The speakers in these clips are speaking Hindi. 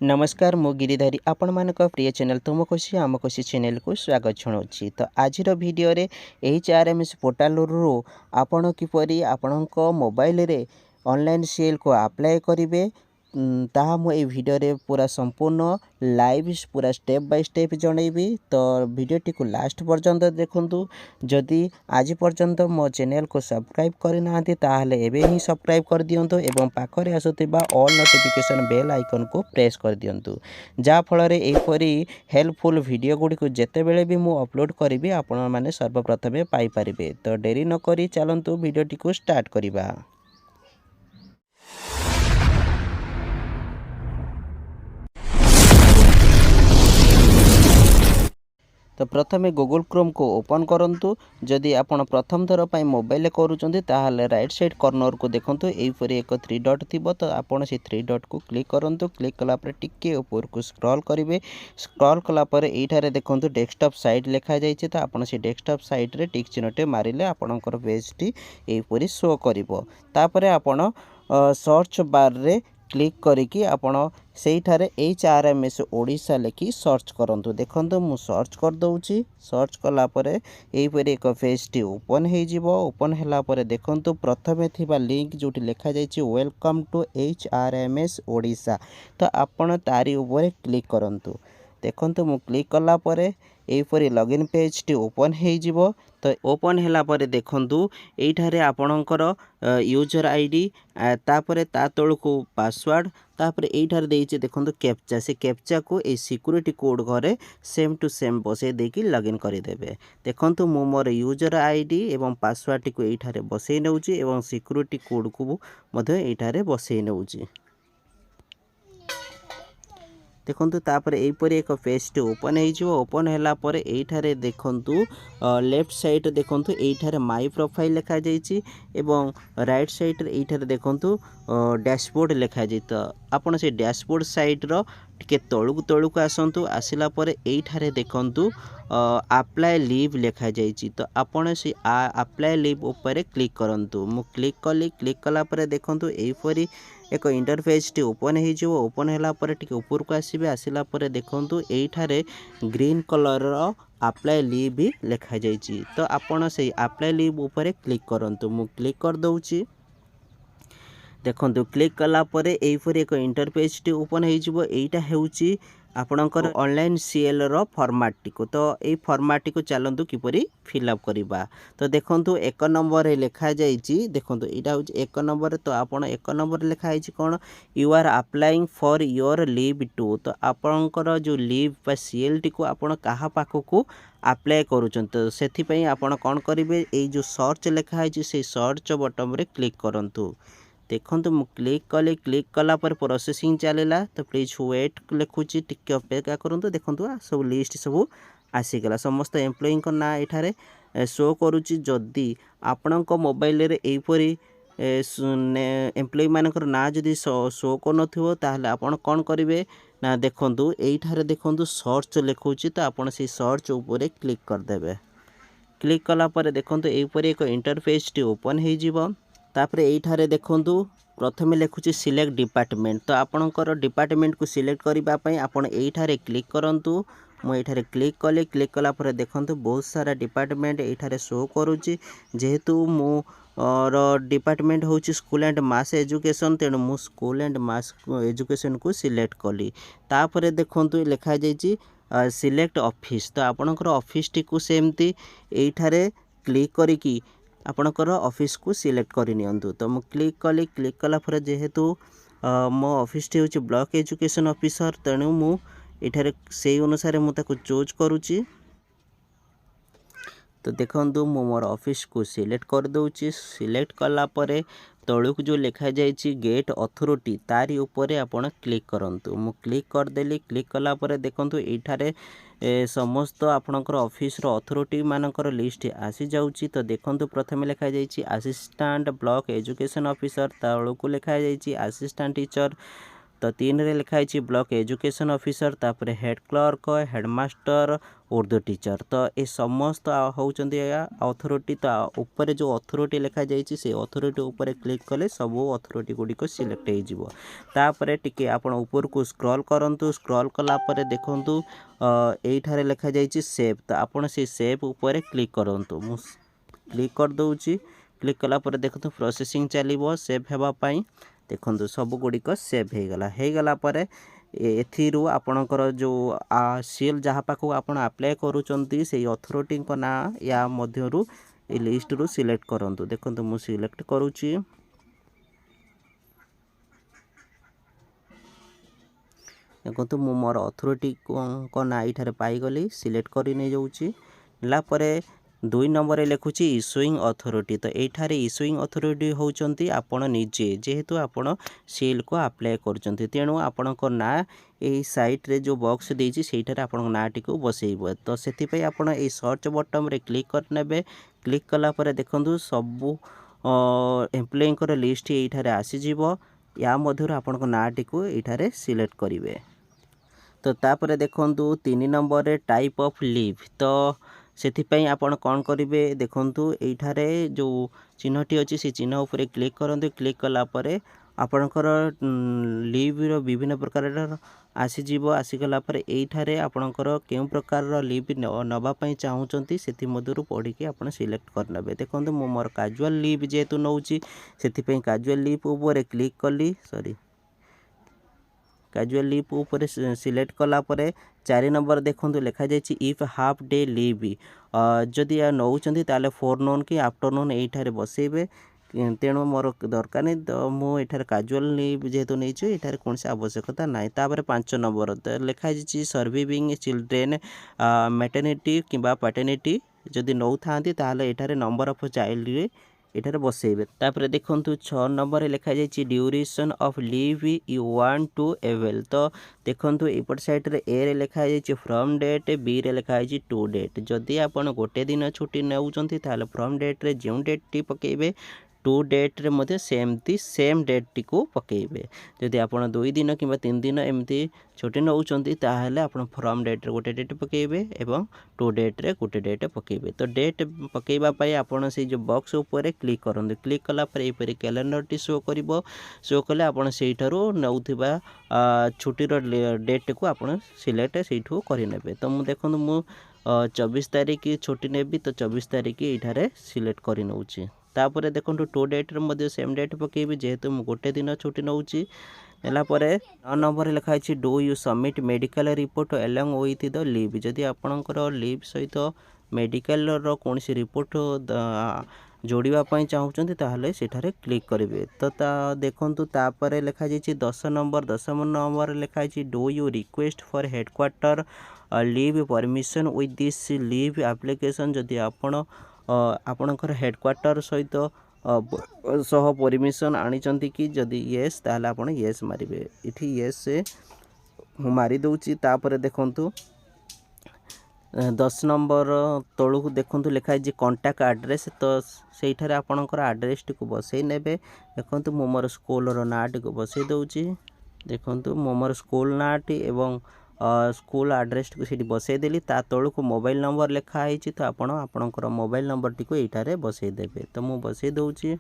नमस्कार मु गिरिधारी आपण मानक प्रिय चैनल तुम खुशी आम खुशी चैनल को स्वागत जनाऊँगी। तो आज भिडियो रे HRMS पोर्टाल रु आपण किपरि आपणक मोबाइल रे ऑनलाइन सेल को अप्लाई करेंगे ताहा मु ए भिडियो रे पूरा संपूर्ण लाइव पूरा स्टेप बाय स्टेप जनइबी। तो भिडियोटी को लास्ट पर्यंत देखंतु। जदि आज पर्यंत मो चैनल को सब्सक्राइब करना ताहले एबे ही सब्सक्राइब कर दियंतु एवं पाखरे आसुथिबा ऑल नोटिफिकेशन बेल आइकन को प्रेस कर दियंतु, जा फल रे एपरी हेल्पफुल वीडियो गुडी को जेते बेले भी मु अपलोड करिबी आपण माने सर्वप्रथमे पाई परिबे। तो देरी न करी चलंतु वीडियोटी को स्टार्ट करिबा। तो प्रथमे गूगल क्रोम को ओपन करंतु। जदि आपण प्रथम थर पई मोबाइल करूचंती ताहाले राइट साइड कॉर्नर को देखंतु एइपरि एक 3 डॉट थिबो। तो आपण से 3 डॉट को क्लिक करंतु। क्लिक कला पर टिके ऊपर को स्क्रॉल करिवे। स्क्रॉल कला पर एठारे देखंतु डेस्कटॉप साइट लिखा जायछि। तो आपण से डेस्कटॉप साइट रे टिक चिन्हटे मारिले आपणकर पेजटी एइपरि शो करिवो। तापरे आपण सर्च बार रे क्लिक करिकी आपण सेठारे HRMS ओडिशा लिखि सर्च करंतु। देखंतु मु सर्च कर दउची। सर्च कला परे एइपरि एक पेजटी ओपन हे जिवो। ओपन हैला परे देखंतु प्रथमे थिबा लिंक जोटी लिखा जायछि वेलकम टू HRMS ओडिशा। तो आपण तारी ऊपर क्लिक करंतु। देखंतु मु क्लिक कला परे एइपरि लॉगिन पेज टी ओपन हे जिवो। तो ओपन हैला परे देखंतु एइठारे आपणकर यूजर आईडी तापरे ता तळको पासवर्ड तापरे एइठारे देइचे देखंतु कैप्चा। से कैप्चा को ए सिक्योरिटी कोड घरे सेम टू सेम बसे देकी लॉगिन करि देबे। देखंतु मु मोर यूजर आईडी एवं पासवर्ड टी को एइठारे बसै नउची एवं सिक्योरिटी कोड को मध्ये एइठारे बसै नउची। देखंतु तापर एइपरि एक पेज टी ओपन हे जिवो। ओपन हैला परे एइठारे देखंतु लेफ्ट साइड देखंतु एइठारे माय प्रोफाइल लिखा जायछि एवं राइट साइड रे एइठारे देखंतु डैशबोर्ड लिखा जाय। तो आपण से डैशबोर्ड साइड रो टिके तळुक आसंतु। आसिला परे एइठारे देखंतु अप्लाई लीव लिखा जायछि। तो आपण से अप्लाई लीव ऊपर क्लिक करंतु। मु क्लिक कली। क्लिक कला परे देखंतु एइपरि एक इंटरफेस टी ओपन हे जिवो। ओपन हैला परे टिके ऊपर को आसीबे। आसिला परे देखंतु एइठारे ग्रीन कलर रो अप्लाई लीव भी लिखा जायछि। तो आपण से अप्लाई लीव ऊपर क्लिक करंतु। मु क्लिक कर दउछि। देखंतु क्लिक कला परे एइपरि एक इंटरफेस टी ओपन हे जिवो। एइटा हेउछि आपणकर ऑनलाइन सीएल रो फॉर्मेट टी को। तो ए फॉर्मेट टी को चलंतु किपरि फिलअप करिबा। तो देखंतु एक नंबर रे लिखा जायछि। देखंतु एटा होछि एक नंबर। तो आपण एक नंबर लिखा आइछि कोन you are applying for your leave too. तो आपणकर जो लीव बा सीएल टी को आपण काहा पाखो को अप्लाई करूछन। तो सेथि पई आपण कोन करिवे ए जो सर्च लिखा आइछि से सर्च बटन रे क्लिक करंतु। देखंतु मु क्लिक कले। क्लिक कला पर प्रोसेसिंग चलेला। तो प्लीज वेट लिखुची टिके अपेक्षा करंतु। देखंतु सब लिस्ट सब आसीगला। समस्त एम्प्लॉई को ना एठारे शो करूची। जदि आपणक मोबाइल रे एइपरि एम्प्लॉई मानकर ना जदि शो को नथिवो ताहले आपण कोन करिवे ना देखंतु एइठारे देखंतु सर्च लिखुची। तो आपण से सर्च ऊपर क्लिक कर देबे। क्लिक कला पर देखंतु एइपरि एक इंटरफेस टी ओपन हे जिवो। तापरे एइठारे देखंतु प्रथमे लिखुची सिलेक्ट डिपार्टमेंट। तो आपणकर डिपार्टमेंट को सिलेक्ट करबा पई आपण एइठारे क्लिक करंतु। मु एइठारे क्लिक कले। क्लिक कला पर देखंतु बहुत सारा डिपार्टमेंट एइठारे शो करूची। जेहेतु मु रो डिपार्टमेंट होची स्कूल एंड मास एजुकेशन तेणु मु स्कूल एंड मास एजुकेशन को सिलेक्ट कली। तापरे देखंतु लिखा जायछि सिलेक्ट ऑफिस। तो आपणकर ऑफिस टी को सेमती एइठारे क्लिक करिकी आपणकर ऑफिस को सिलेक्ट कर नियंतु। तो मु क्लिक कली। क्लिक कला पर जेहेतु मो ऑफिस टी होची ब्लॉक एजुकेशन ऑफिसर तेणु मु एठारे से अनुसार मु ताको चूज करूची। तो देखंतु मु मोर ऑफिस को सिलेक्ट कर दउची। सिलेक्ट कला परे तळुक जो लिखा जायछि गेट अथॉरिटी तारी ऊपर आपण क्लिक करंतु। मु क्लिक कर देली। क्लिक कला परे देखंतु एठारे समस्त आपणकर ऑफिस रो अथॉरिटी मानकर लिस्ट आसी जाउची। तो देखंतु प्रथमे लिखा जायछि असिस्टेंट ब्लॉक एजुकेशन ऑफिसर तळुक लिखा जायछि असिस्टेंट टीचर तो 3 रे लिखाई ब्लॉक एजुकेशन ऑफिसर तापर head clerk headmaster Urdu teacher. तो ये समस्त होउचंदी अथॉरिटी। तो ऊपर जो अथॉरिटी लिखा जाइए से अथॉरिटी ऊपर क्लिक कले सब अथॉरिटी गुड़िक सिलेक्ट हो तापर टिके आपण ऊपर को स्क्रॉल करंतु स्क्रॉल कला पर देखंतु एठारे लिखा जाइए सेव। तो आपण से सेव ऊपर क्लिक करंतु मु क्लिक कर दउची। क्लिक कला पर देखंतु प्रोसेसिंग चलिबो सेव हेबा पई। देखंतु सब गुड़िक सेव हो गला पर एथिरू आपणकर जो सीएल जहाँ पाक आप अप्लाई करूचंती से अथॉरिटी ना या मध्यरु ए लिस्ट रु सिलेक्ट करंतु। देखंतु मु सिलेक्ट करूची। देखंतु मु मोर अथॉरिटी को ना इठारे पाई गली सिलेक्ट करी नै जाउची। ला परे 2 नंबर लिखुची इश्यूइंग अथॉरिटी। तो एठारे इश्यूइंग अथॉरिटी होउचंती आपण निजे जेहेतु आपण सीएल को अप्लाई करचंती तेणु आपणको ना ए साइट रे जो बॉक्स देइची सेठारे आपण नाटी को बसेइबो। तो सेति पई आपण ए सर्च बटन रे क्लिक कर नेबे। क्लिक कला पर देखंतु सब एम्प्लॉई को लिस्ट एठारे आसी जिवो। या मध्यरु आपणको नाटी को एठारे सिलेक्ट करिवे। तो तापर देखंतु 3 नंबर रे टाइप ऑफ लीव। तो सेथिपई आपण कौन करेंगे देखंतु एठारे जो चिन्हटी अच्छी से चिन्ह उपर क्लिक करंतु। क्लिक कला परे आपणकर लीव रो विभिन्न प्रकार आसीजिवो। आसीगला पर एठारे आपणकर केउ प्रकार लीव नबा पई चाहूचंती सेति मधुरु पढ़ी के आपण सिलेक्ट करनेबे। देखंतु मो मोर कैजुअल लीव जेतु नउची सेथिपई कैजुअल लीव उपर क्लिक कली कैजुअल लीव ऊपर सिलेक्ट कला परे 4 नंबर देखंतु लिखा जाइए इफ हाफ डे लीव जदि नौचंती ताले फोरनून कि आफ्टरनून एठारे बसेबे। तेणु मोर दरकार नहीं तो मुझे कैजुअल लीव जेहेतु नहीं ये कौन सी आवश्यकता ना। तापर 5 नंबर लिखा जाइए सर्विंग चिल्ड्रेन मैटर्निटी किंबा पैटर्निटी जदि नौ था एठारे नंबर ऑफ चाइल्ड एठारे बसेबे। तापर देखंतु 6 नंबर लिखा जाइए duration of leave you want to avail. तो देखंतु एपट साइड रे ए रे लिखा जाइए फ्रॉम डेट बी रे लिखा जाइए टू डेट। जदि आपण गोटे दिन छुट्टी नेउचंती ताले फ्रॉम डेट रे जो डेट टी पकेबे टू डेट रे मध्य सेम डेट टी को पकेबे। जदि आपण 2 दिन किंबा 3 दिन एमती छुट्टी नौचंती ताहले आपण फ्रॉम डेट रे गोटे डेट पकेबे एवं टू डेट रे गोटे डेट पकेबे। तो डेट पकेबा पई आपण से जो बॉक्स ऊपर क्लिक करंतु। क्लिक कला पर एपरि कैलेंडर टी शो करिवो। शो कले आपण सेठारो नउथिबा छुट्टी रो डेट को आपण सिलेक्ट सेठू करि नेबे। तो मु देखंतु मु 24 तारिख छुट्टी नेबी तो 24 तारिख एठारे सिलेक्ट करि नउची। तापर देखंतु टू डेट रे मध्य सेम डेट पकेबी जेहेतु मु गोटे दिन छुट्टी नउची। एला परे 9 नंबर लिखा है do you submit medical report along with the leave. जदि आपणकर लीव सहित मेडिकल रो कौन सी रिपोर्ट जोड़िबा पई चाहउचंती ताहले सेठारे क्लिक करेंगे। तो देखंतु तापर लिखा जाइए 10 नंबर लिखा है do you request for headquarter leave permission with this leave application. जदि आपण आपणकर हेडक्वार्टर सहित सह परमिशन आनिचंती कि जदि येस ताहले आपण येस मारिबे। इठी येस से मारि दउची। तापर देखंतु 10 नंबर तळु देखंतु लिखा है कांटेक्ट एड्रेस। तो सेठारे आपणकर एड्रेस टी को बसई नेबे। देखंतु मो मोर स्कूल रो नाटी को बसई दउची। देखंतु मो मोर स्कूल नाटी एवं स्कूल एड्रेस को सीटी बसई देली। ता तळु को मोबाइल नंबर लिखा है तो आपणकर मोबाइल नंबर टी को एठारे बसई देबे। तो मु बसई दउची।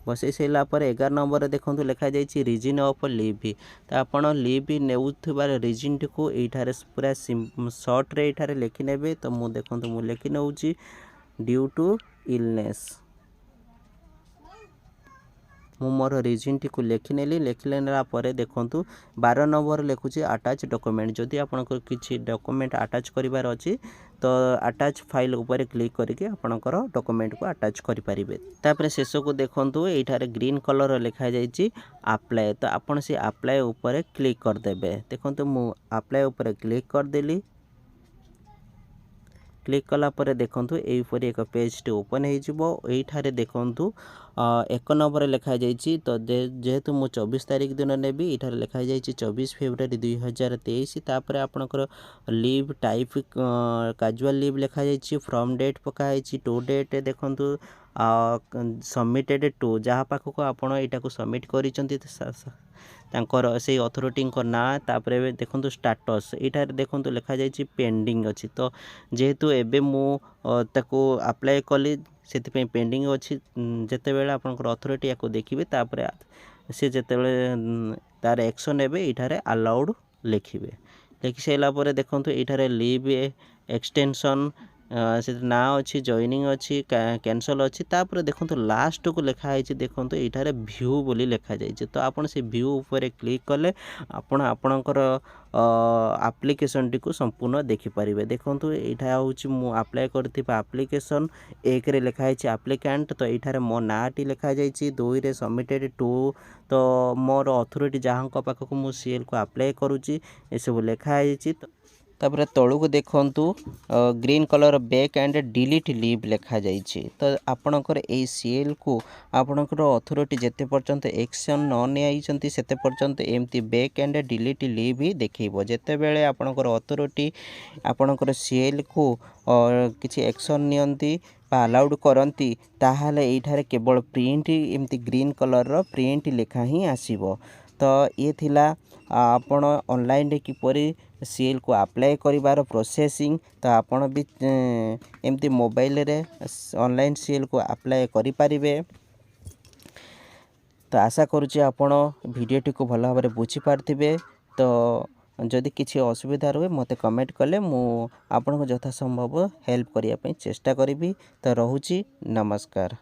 बसई सारा पर 11 नंबर देखंतु लिखा जाइए रीजन ऑफ लीव। तो आपण लीव नेउथबार रीजन टी को एठारे पूरा शॉर्ट रे एठारे लिखि नेबे। तो मु देखंतु मु लिखि नउची ड्यू टू इलनेस। मु मोर रीजन टी को लिखिनेली। लिखिनेला पर देखंतु 12 नंबर लिखुची अटैच डॉक्यूमेंट। जदि आपनको किछि डॉक्यूमेंट अटैच करिवार अछि तो अटैच फाइल ऊपर क्लिक करके आपणकर डॉक्यूमेंट को अटैच करि परिबे। तापर शेष को देखंतु एठारे ग्रीन कलर लिखा जाइए अप्लाई। तो आपण से अप्लाई ऊपर क्लिक कर देबे। देखंतु मु अप्लाई ऊपर क्लिक कर देली। क्लिक कला पर देखंतु एपरि एक पेज टे ओपन हो जिवो। एठारे देखंतु 1 नंबर लिखा जाइए। तो जेहेतु मु 24 तारिख दिन नेबी एठारे लिखा जाइए 24 फेब्रुआरी 2023। तापर आपणकर लीव टाइप कैजुअल लीव लिखा जाइए। फ्रॉम डेट पकाई टू डेट देखंतु सबमिटेड टू जहाँ पाखक आपण एटा को सबमिट करिसंती तांकर से अथॉरिटी ना तापर देखो स्टाटस ये देखो लिखा जाइए पेंडिंग अच्छी। तो जेहेतु एबे मु ताको अप्लाई कली से पेंडिंग अच्छी जिते आपंकर अथॉरिटी या देखिए तापर सी जिते तार एक्शन एबे ये अलाउड लिखे लिखि सारापर देखो ये लीव एक्सटेंशन से ना अच्छी जॉइनिंग अच्छी कैंसल अच्छी तापर देखो लास्ट को लिखाई देखो ये भ्यू बोली लिखा जाइए। तो आपन से भ्यू ऊपर क्लिक कले आपण आपणकर आप्लिकेशन टी को संपूर्ण देखिपारे। देखो यहाँ हूँ अप्लाई करथिबा आप्लिकेशन एक रे लिखाई आप्लिकेंट। तो ये मो नाटी लिखा जाइए 2 रे सबमिटेड टू तो मोर अथॉरिटी जहाँ पाखक मु सीएल को अप्लाई करुच्ची ए सब लिखाई। तापर तलू देखु green colour back and delete leave लिखा जाइए। तो आपणकर ए सीएल को आपणकर अथॉरिटी जेते पर्यंत एक्शन न नहीं से पर्यंत एमती बैक एंड डिलीट लीव ही देखब। जिते बेले आपणकर अथॉरिटी आपणकर सीएल को किसी एक्शन नियंती अलाउड करती ताहले एठारे केवल प्रिंट एमती ग्रीन कलर रो प्रिंट लेखा ही आसीबो। तो ये थिला आपण ऑनलाइन रे किपरि सीएल को अप्लाई करिवार प्रोसेसिंग। तो आपण भी एमती मोबाइल रे ऑनलाइन सीएल को अप्लाई करि पारिबे। तो आशा करुच्ची आपण भिडियोटी को भल भाव बुझी पार्थिबे। तो जदि किसी असुविधा रहे मते कमेंट कले मु आपन को यथासंभव हेल्प करिया पई चेष्टा करिबी। तो रहुची नमस्कार।